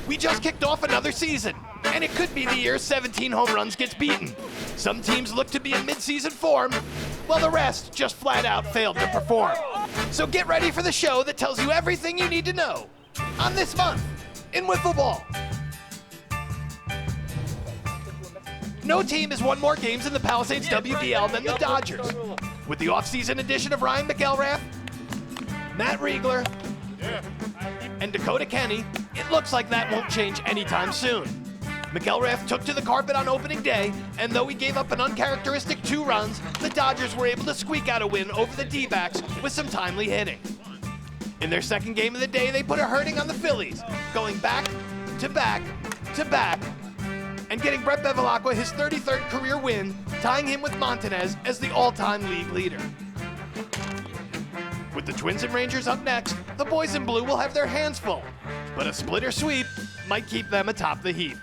We just kicked off another season, and it could be the year 17 home runs gets beaten. Some teams look to be in mid-season form, while the rest just flat out failed to perform. So get ready for the show that tells you everything you need to know on this month in Wiffle Ball. No team has won more games in the Palisades WBL than the Dodgers. With the offseason addition of Ryan McElrath, Matt Riegler, and Dakota Kenny, it looks like that won't change anytime soon. McElrath took to the carpet on opening day, and though he gave up an uncharacteristic 2 runs, the Dodgers were able to squeak out a win over the D-backs with some timely hitting. In their second game of the day, they put a hurting on the Phillies, going back to back to back, and getting Brett Bevilacqua his 33rd career win, tying him with Montanez as the all-time league leader. With the Twins and Rangers up next, the boys in blue will have their hands full, but a split or sweep might keep them atop the heap.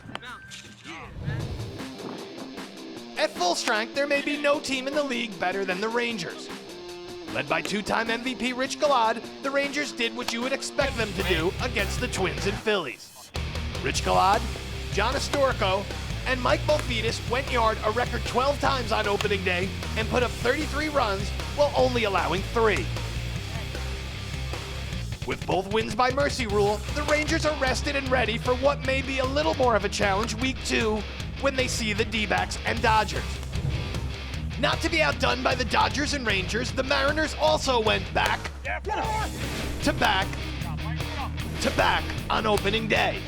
At full strength, there may be no team in the league better than the Rangers. Led by 2-time MVP Rich Galad, the Rangers did what you would expect them to do against the Twins and Phillies. Rich Galad, John Astorco, and Mike Bofides went yard a record 12 times on opening day and put up 33 runs while only allowing 3. With both wins by mercy rule, the Rangers are rested and ready for what may be a little more of a challenge week 2 when they see the D-backs and Dodgers. Not to be outdone by the Dodgers and Rangers, the Mariners also went back to back to back on opening day.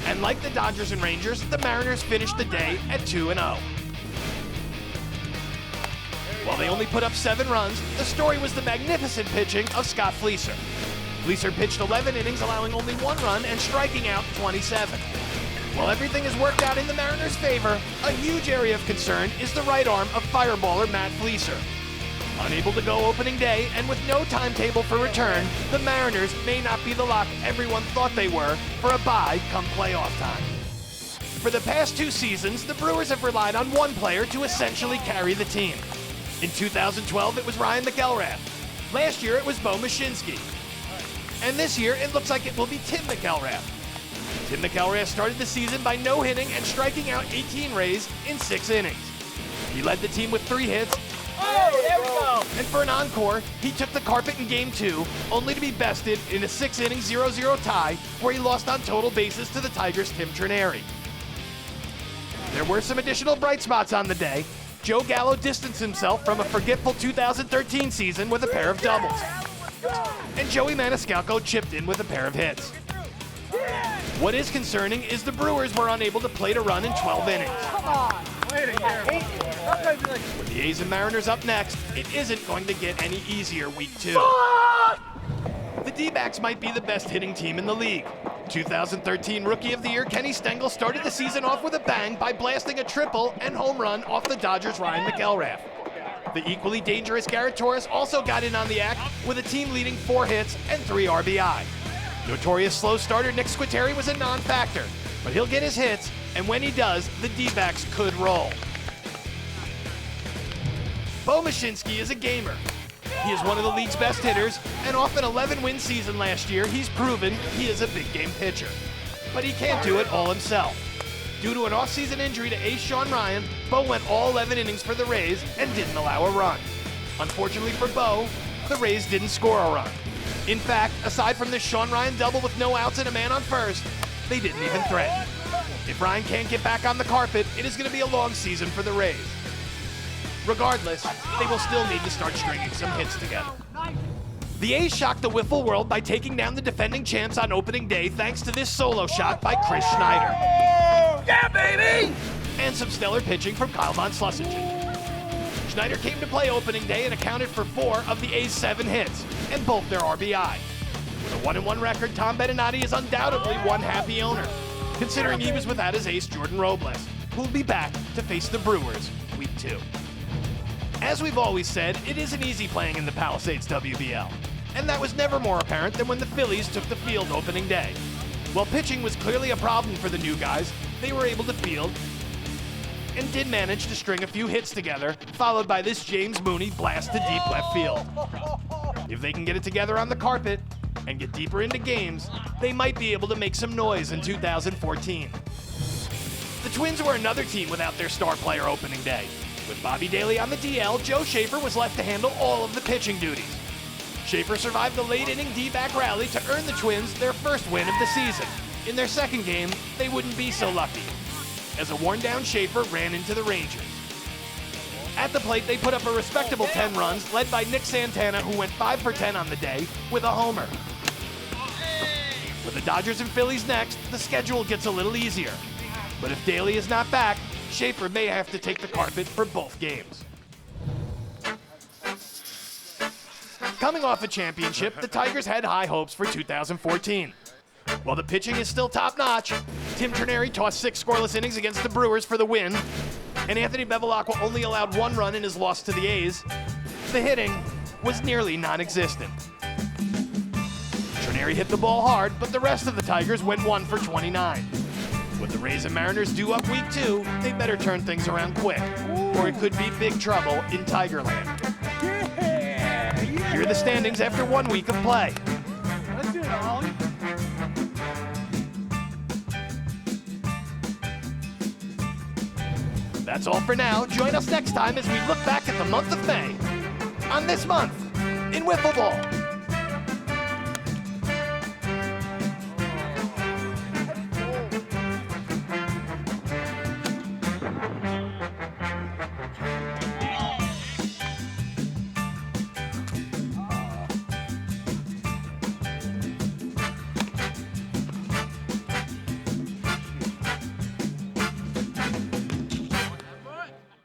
And like the Dodgers and Rangers, the Mariners finished the day at 2-0. While they only put up 7 runs, the story was the magnificent pitching of Scott Fleeser. Fleeser pitched 11 innings, allowing only 1 run and striking out 27. While everything has worked out in the Mariners' favor, a huge area of concern is the right arm of fireballer Matt Fleeser. Unable to go opening day and with no timetable for return, the Mariners may not be the lock everyone thought they were for a bye come playoff time. For the past 2 seasons, the Brewers have relied on one player to essentially carry the team. In 2012, it was Ryan McElrath. Last year, it was Bo Mashinsky. And this year, it looks like it will be Tim McElrath. Tim McElrath started the season by no-hitting and striking out 18 Rays in 6 innings. He led the team with 3 hits. Oh, there we go! And for an encore, he took the carpet in Game 2, only to be bested in a 6-inning 0-0 tie, where he lost on total bases to the Tigers' Tim Trineri. There were some additional bright spots on the day. Joe Gallo distanced himself from a forgetful 2013 season with a pair of doubles. And Joey Maniscalco chipped in with a pair of hits. What is concerning is the Brewers were unable to plate a run in 12 innings. Come on! With the A's and Mariners up next, it isn't going to get any easier week 2. The D-backs might be the best hitting team in the league. 2013 Rookie of the Year Kenny Stengel started the season off with a bang by blasting a triple and home run off the Dodgers' Ryan McElrath. The equally dangerous Garrett Torres also got in on the act with a team-leading 4 hits and 3 RBI. Notorious slow starter Nick Squitieri was a non-factor, but he'll get his hits, and when he does, the D-backs could roll. Bo Mashinsky is a gamer. He is one of the league's best hitters, and off an 11-win season last year, he's proven he is a big-game pitcher. But he can't do it all himself. Due to an off-season injury to ace Sean Ryan, Bo went all 11 innings for the Rays and didn't allow a run. Unfortunately for Bo, the Rays didn't score a run. In fact, aside from this Sean Ryan double with no outs and a man on first, they didn't even threaten. If Ryan can't get back on the carpet, it is going to be a long season for the Rays. Regardless, they will still need to start stringing some hits together. The A's shocked the wiffle world by taking down the defending champs on opening day thanks to this solo shot by Chris Schneider. Yeah, baby! And some stellar pitching from Kyle Von Schlusingen. Schneider came to play opening day and accounted for 4 of the A's 7 hits, and both their RBI. With a 1-1 record, Tom Beninati is undoubtedly one happy owner, considering he was without his ace Jordan Robles, who will be back to face the Brewers week 2. As we've always said, it isn't easy playing in the Palisades WBL, and that was never more apparent than when the Phillies took the field opening day. While pitching was clearly a problem for the new guys, they were able to field and did manage to string a few hits together, followed by this James Mooney blast to deep left field. If they can get it together on the carpet, and get deeper into games, they might be able to make some noise in 2014. The Twins were another team without their star player opening day. With Bobby Daly on the DL, Joe Schaefer was left to handle all of the pitching duties. Schaefer survived the late-inning D-back rally to earn the Twins their first win of the season. In their second game, they wouldn't be so lucky, as a worn-down Schaefer ran into the Rangers. At the plate, they put up a respectable 10 runs, led by Nick Santana, who went 5 for 10 on the day, with a homer. With the Dodgers and Phillies next, the schedule gets a little easier. But if Daly is not back, Schaefer may have to take the carpet for both games. Coming off a championship, the Tigers had high hopes for 2014. While the pitching is still top-notch, Tim Trineri tossed 6 scoreless innings against the Brewers for the win, and Anthony Bevilacqua only allowed 1 run in his loss to the A's. The hitting was nearly non-existent. Trineri hit the ball hard, but the rest of the Tigers went 1 for 29. With the Rays and Mariners due up week 2, they better turn things around quick, or it could be big trouble in Tigerland. Here are the standings after 1 week of play. Let's do it, Ollie. That's all for now. Join us next time as we look back at the month of May on This Month in Wiffle Ball.